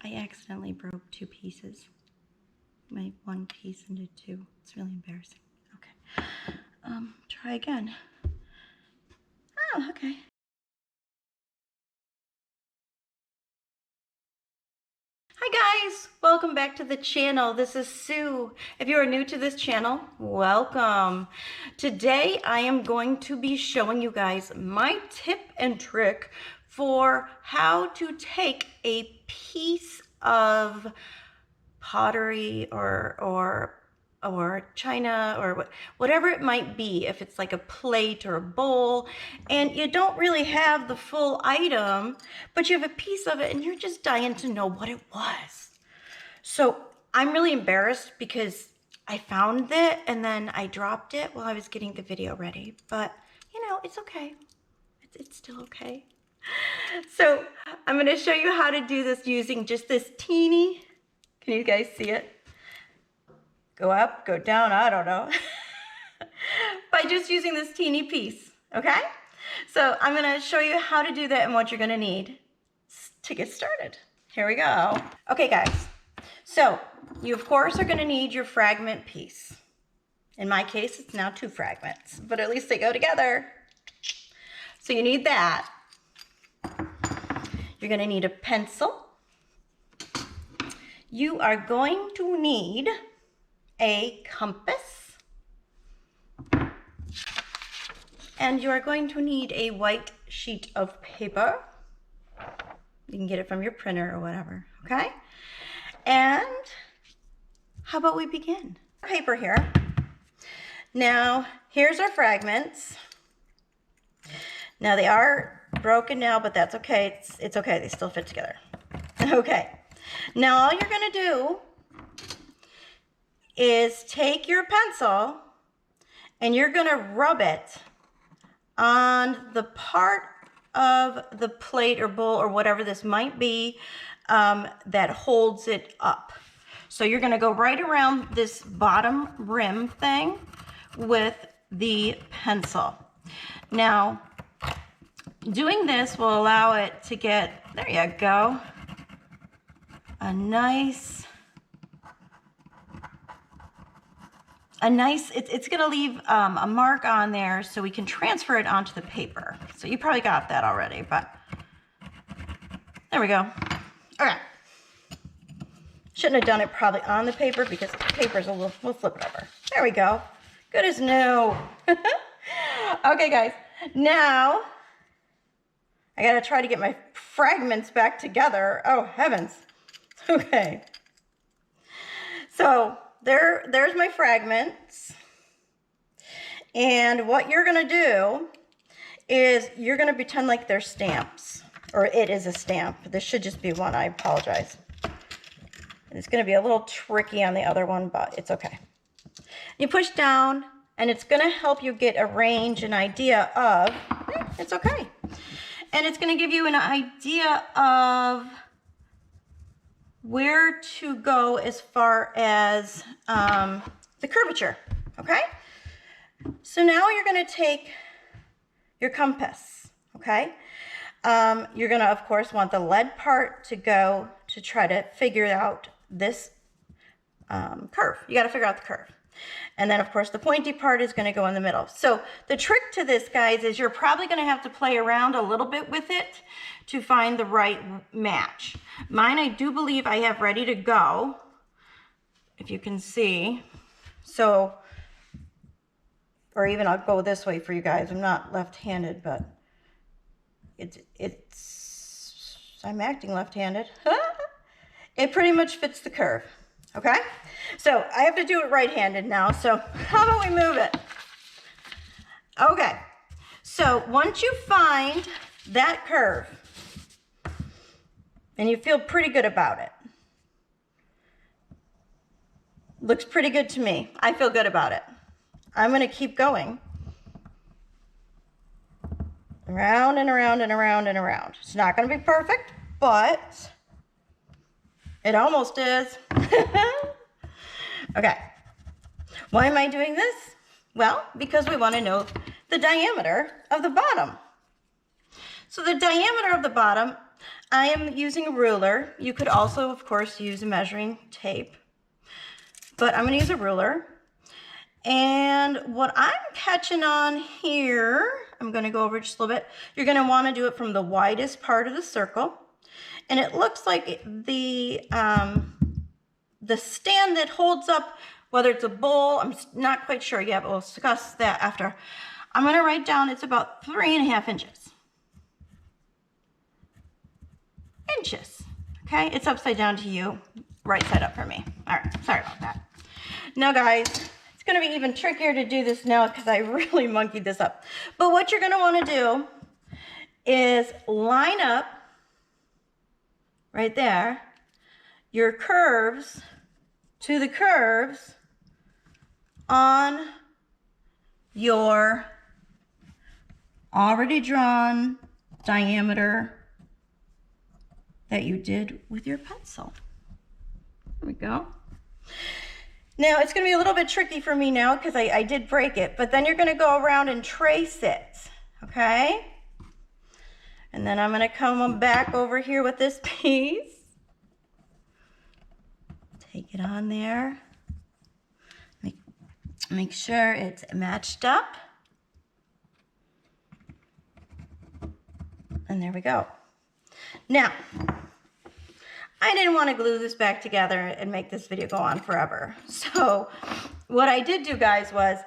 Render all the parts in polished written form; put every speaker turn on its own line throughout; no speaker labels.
I accidentally broke two pieces. My one piece into two. It's really embarrassing. Okay. Try again. Oh, okay. Hi guys, welcome back to the channel. This is Sue. If you are new to this channel, welcome. Today I am going to be showing you guys my tip and trick for how to take a piece of pottery or china or whatever it might be, if it's like a plate or a bowl and you don't really have the full item, but you have a piece of it and you're just dying to know what it was. So I'm really embarrassed because I found it and then I dropped it while I was getting the video ready, but you know, it's okay. It's still okay. So I'm going to show you how to do this using just this teeny, can you guys see it? Go up, go down, I don't know. By just using this teeny piece, okay? So I'm gonna show you how to do that and what you're gonna need to get started. Here we go. Okay guys, so you of course are gonna need your fragment piece. In my case, it's now 2 fragments, but at least they go together. So you need that. You're gonna need a pencil. You are going to need a compass, and you are going to need a white sheet of paper. You can get it from your printer or whatever, okay? And how about we begin? Paper here. Now, here's our fragments. Now they are broken now, but that's okay. It's okay, they still fit together. Okay, now all you're gonna do is take your pencil and you're gonna rub it on the part of the plate or bowl or whatever this might be that holds it up. So you're gonna go right around this bottom rim thing with the pencil. Now, doing this will allow it to get, there you go, a nice, it's gonna leave a mark on there so we can transfer it onto the paper. So you probably got that already, but there we go. All right. Shouldn't have done it probably on the paper because the paper's a little, we'll flip it over. There we go. Good as new. Okay guys, now I gotta try to get my fragments back together. Oh heavens. Okay. So there's my fragments. And what you're gonna do is you're gonna pretend like they're stamps, or it is a stamp. This should just be one, I apologize. It's gonna be a little tricky on the other one, but it's okay. You push down and it's gonna help you get a range, an idea of, it's okay. And it's gonna give you an idea of where to go as far as the curvature, okay? So now you're gonna take your compass, okay? You're gonna, of course, want the lead part to go to try to figure out this curve. You gotta figure out the curve. And then, of course, the pointy part is gonna go in the middle. So the trick to this, guys, is you're probably gonna have to play around a little bit with it to find the right match. Mine, I do believe I have ready to go, if you can see. So, or even I'll go this way for you guys. I'm not left-handed, but I'm acting left-handed. It pretty much fits the curve, okay? So I have to do it right-handed now, so how about we move it? Okay, so once you find that curve, and you feel pretty good about it. Looks pretty good to me. I feel good about it. I'm gonna keep going. Around and around and around and around. It's not gonna be perfect, but it almost is. Okay, why am I doing this? Well, because we wanna know the diameter of the bottom. So the diameter of the bottom, I am using a ruler. You could also, of course, use a measuring tape, but I'm going to use a ruler. And what I'm catching on here, I'm going to go over just a little bit. You're going to want to do it from the widest part of the circle. And it looks like the stand that holds up, whether it's a bowl, I'm not quite sure yet, but we'll discuss that after. I'm going to write down it's about 3.5 inches. Okay, it's upside down to you, right side up for me. All right, sorry about that. Now guys, it's gonna be even trickier to do this now because I really monkeyed this up. But what you're gonna wanna do is line up right there your curves to the curves on your already drawn diameter that you did with your pencil. There we go. Now it's going to be a little bit tricky for me now because I did break it, but then you're going to go around and trace it, okay? And then I'm going to come back over here with this piece. Take it on there. Make sure it's matched up. And there we go. Now, I didn't want to glue this back together and make this video go on forever. So what I did do, guys, was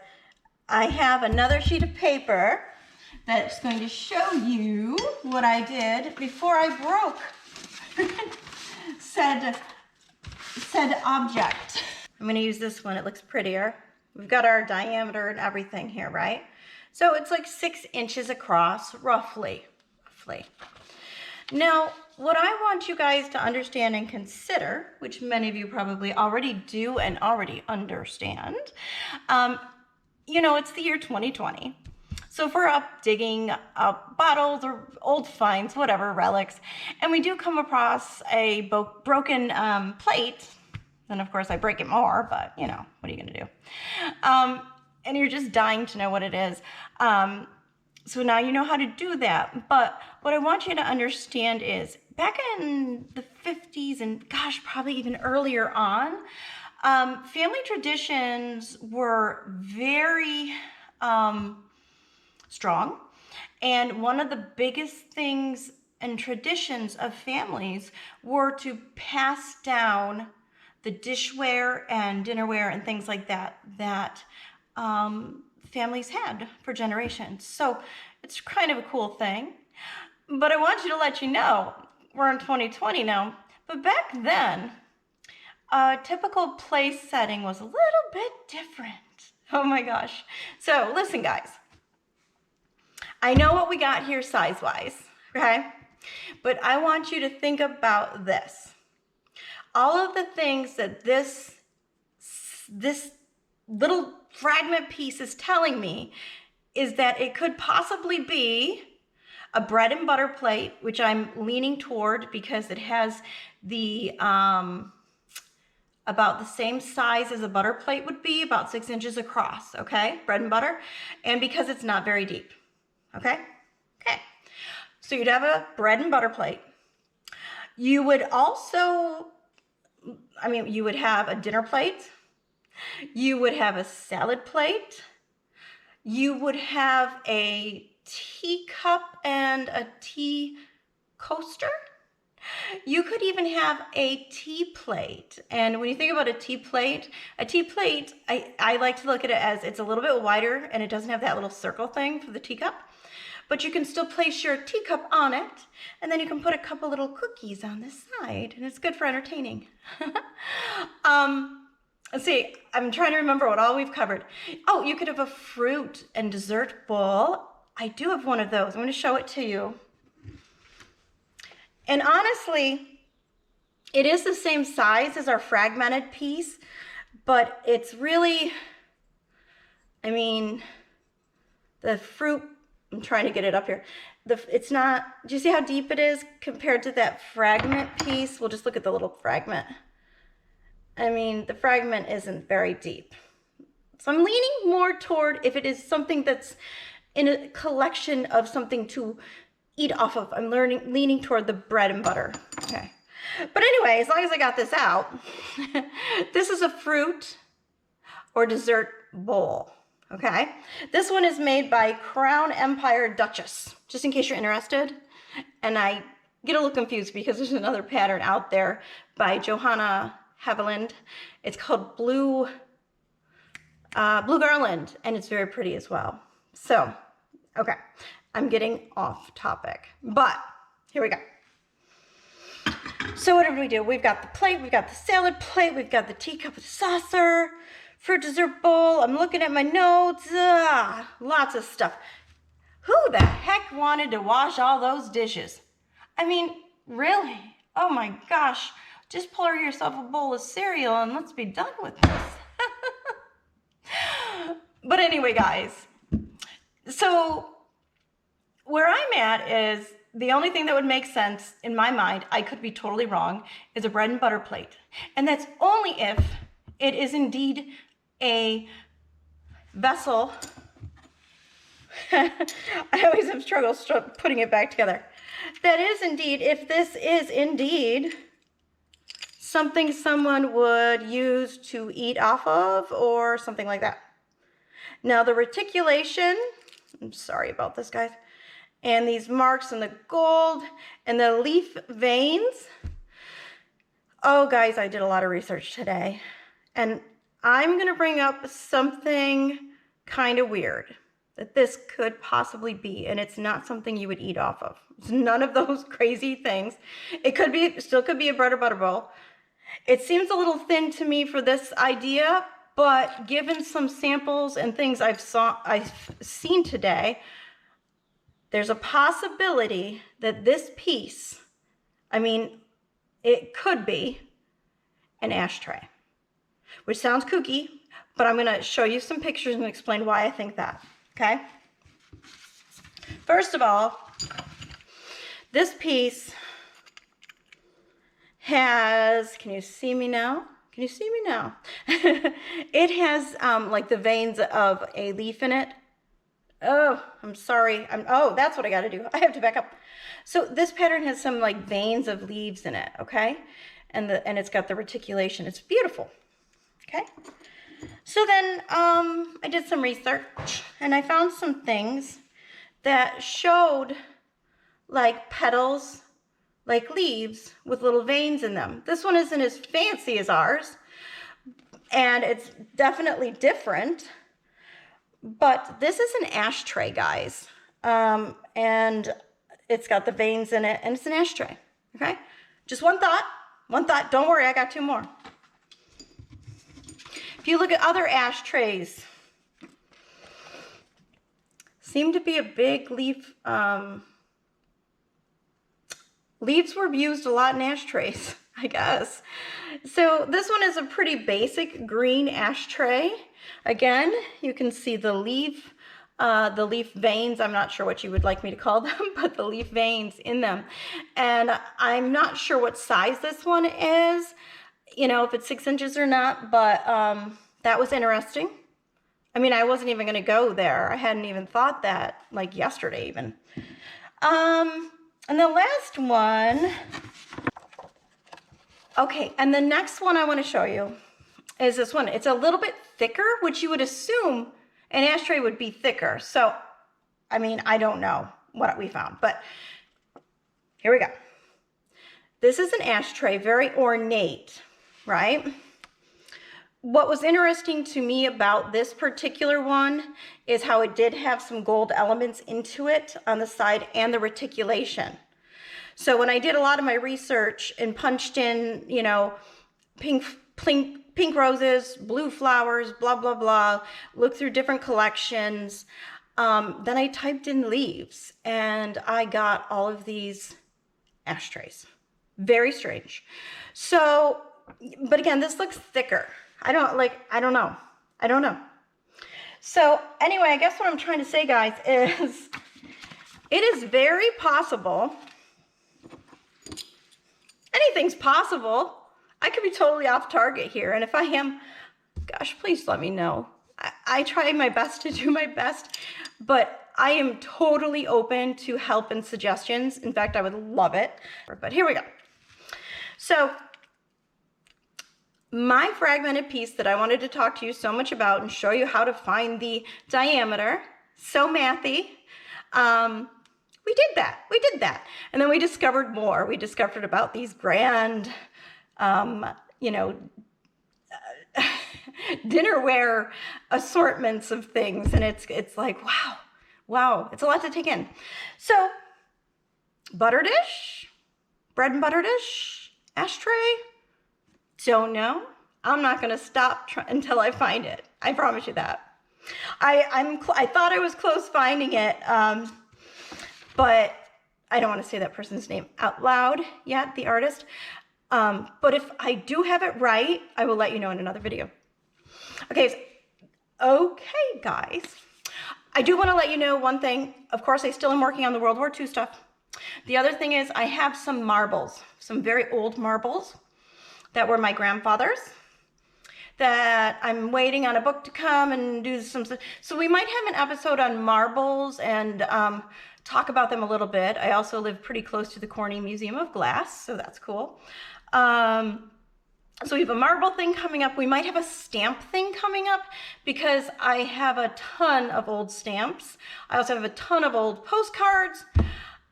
I have another sheet of paper that's going to show you what I did before I broke said object. I'm going to use this one. It looks prettier. We've got our diameter and everything here, right? So it's like 6 inches across, roughly. Now, what I want you guys to understand and consider, which many of you probably already do and already understand, you know, it's the year 2020. So if we're up digging up bottles or old finds, whatever, relics, and we do come across a broken plate, then of course I break it more, but you know, what are you gonna do? And you're just dying to know what it is. So now you know how to do that. But what I want you to understand is back in the 50s and gosh, probably even earlier on, family traditions were very strong. And one of the biggest things and traditions of families were to pass down the dishware and dinnerware and things like that families had for generations. So it's kind of a cool thing. But I want you to let you know, we're in 2020 now, but back then, a typical place setting was a little bit different. Oh my gosh. So listen, guys. I know what we got here size-wise, okay? But I want you to think about this. All of the things that this little fragment piece is telling me is that it could possibly be a bread and butter plate, which I'm leaning toward because it has the about the same size as a butter plate would be, about 6 inches across, okay? Bread and butter, and because it's not very deep, okay? Okay, so you'd have a bread and butter plate. You would also, you would have a dinner plate. You would have a salad plate. You would have a teacup and a tea coaster. You could even have a tea plate. And when you think about a tea plate, I like to look at it as it's a little bit wider and it doesn't have that little circle thing for the teacup. But you can still place your teacup on it, and then you can put a couple little cookies on the side, and it's good for entertaining. Let's see, I'm trying to remember what all we've covered. Oh, you could have a fruit and dessert bowl. I do have one of those. I'm going to show it to you. And honestly, it is the same size as our fragmented piece, but it's really, the fruit, I'm trying to get it up here. It's not, do you see how deep it is compared to that fragment piece? We'll just look at the little fragment. The fragment isn't very deep. So I'm leaning more toward if it is something that's in a collection of something to eat off of. I'm leaning toward the bread and butter. Okay. But anyway, as long as I got this out, this is a fruit or dessert bowl. Okay. This one is made by Crown Empire Duchess, just in case you're interested. And I get a little confused because there's another pattern out there by Johanna Haviland. It's called Blue Garland, and it's very pretty as well. So, okay, I'm getting off topic, but here we go. So what did we do? We've got the plate, we've got the salad plate, we've got the teacup with saucer, fruit dessert bowl. I'm looking at my notes, lots of stuff. Who the heck wanted to wash all those dishes? I mean, really? Oh my gosh, just pour yourself a bowl of cereal and let's be done with this. But anyway, guys, so where I'm at is the only thing that would make sense in my mind, I could be totally wrong, is a bread and butter plate. And that's only if it is indeed a vessel. I always have trouble putting it back together. That is indeed, if this is indeed something someone would use to eat off of or something like that. Now the reticulation, I'm sorry about this, guys, and these marks and the gold and the leaf veins. Oh, guys, I did a lot of research today, and I'm going to bring up something kind of weird that this could possibly be, and it's not something you would eat off of. It's none of those crazy things. It could be, still could be a bread or butter bowl. It seems a little thin to me for this idea, but given some samples and things I've seen today, there's a possibility that this piece, I mean, it could be an ashtray, which sounds kooky, but I'm going to show you some pictures and explain why I think that, okay? First of all, this piece has, can you see me now? Can you see me now? It has like the veins of a leaf in it. Oh, I'm sorry. Oh, that's what I got to do. I have to back up. So this pattern has some like veins of leaves in it, okay? And it's got the reticulation. It's beautiful, okay? So then I did some research and I found some things that showed like petals, like leaves with little veins in them. This one isn't as fancy as ours, and it's definitely different, but this is an ashtray, guys. And it's got the veins in it, and it's an ashtray, okay? Just one thought, don't worry, I got two more. If you look at other ashtrays, seem to be a big leaf, leaves were used a lot in ashtrays, I guess. So this one is a pretty basic green ashtray. Again, you can see the leaf veins. I'm not sure what you would like me to call them, but the leaf veins in them. And I'm not sure what size this one is, you know, if it's 6 inches or not, but that was interesting. I mean, I wasn't even going to go there. I hadn't even thought that, like yesterday even. And the last one, okay, and the next one I want to show you is this one. It's a little bit thicker, which you would assume an ashtray would be thicker. So, I mean, I don't know what we found, but here we go. This is an ashtray, very ornate, right? What was interesting to me about this particular one is how it did have some gold elements into it on the side and the reticulation. So when I did a lot of my research and punched in, you know, pink roses, blue flowers, blah, blah, blah, looked through different collections, then I typed in leaves and I got all of these ashtrays. Very strange. So, but again, this looks thicker. I don't know. So anyway, I guess what I'm trying to say, guys, is it is very possible. Anything's possible. I could be totally off target here. And if I am, gosh, please let me know. I try my best to do my best, but I am totally open to help and suggestions. In fact, I would love it. But here we go. So my fragmented piece that I wanted to talk to you so much about and show you how to find the diameter, so mathy, we did that. And then we discovered more. We discovered about these grand, dinnerware assortments of things. And it's like, wow, it's a lot to take in. So butter dish, bread and butter dish, ashtray, don't know. I'm not gonna stop until I find it. I promise you that. I thought I was close finding it, but I don't want to say that person's name out loud yet, the artist. But if I do have it right, I will let you know in another video. Okay, guys. I do want to let you know one thing. Of course, I still am working on the World War II stuff. The other thing is I have some marbles, some very old marbles that were my grandfather's, that I'm waiting on a book to come and do some. So we might have an episode on marbles and talk about them a little bit. I also live pretty close to the Corning Museum of Glass, so that's cool. So we have a marble thing coming up. We might have a stamp thing coming up because I have a ton of old stamps. I also have a ton of old postcards.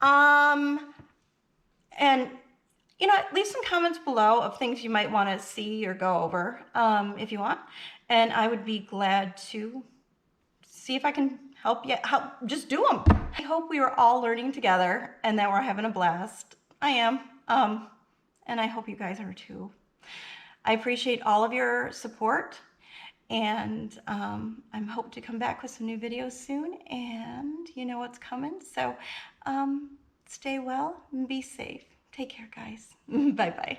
And leave some comments below of things you might want to see or go over if you want. And I would be glad to see if I can help you. Just do them. I hope we are all learning together and that we're having a blast. I am. And I hope you guys are too. I appreciate all of your support. And I'm hope to come back with some new videos soon. And you know what's coming. So stay well and be safe. Take care, guys. Bye-bye.